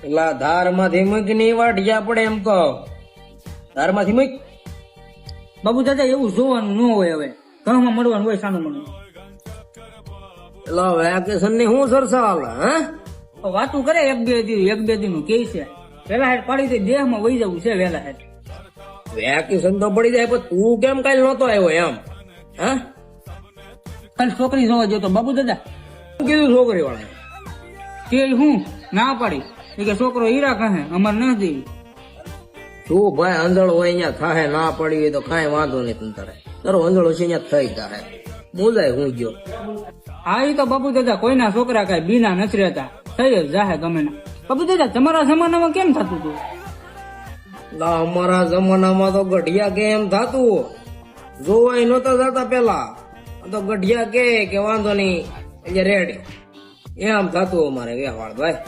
પેલા ધાર માંથી મૂક ની વાટિયા પડે એમ કહો. ધાર માંથી મૂક. બાબુ દાદા એવું જોવાનું ન હોય, હવે ઘરમાં મળવાનું હોય સાનું મને. પેલા વેકેશન ની શું સરસા હાલે હે? વાતું કરે એક બે દી નું કે છે. વેલા હેઠ પાડી દે, દેહ માં વહી જવું છે વેલા હેઠ. વેકેશન તો પડી જાય પણ તું કેમ કાલ નતો આવ્યો એમ હે? કાલ છોકરી જોવા જતો બાબુ દાદા. શું કીધું છોકરી વાળા? કે હું ના પાડી એ કે છોકરો હીરા કહે અમાર નથી. શું ભાઈ આંધળો હોય અહીંયા થાહે, ના પડી હોય તો કાંઈ વાંધો નહીં. તને તારે તારો આંધળો છે અહીંયા થઈ તારે મુજાય હું ગયો. હા એ તો બાબુ દાદા કોઈના છોકરા કઈ બીના નથી રહેતા, થઈ જ જાહે ગમે ના. બાબુ દાદા તમારા જમાનામાં કેમ થતું હતું? લા અમારા જમાનામાં તો ગઢિયા કે એમ થાતું, જોવાય નતા જતા પેલા તો ગઢિયા કે વાંધો નહીં એટલે રેડી એમ થતું અમારે વ્યવહાર ભાઈ.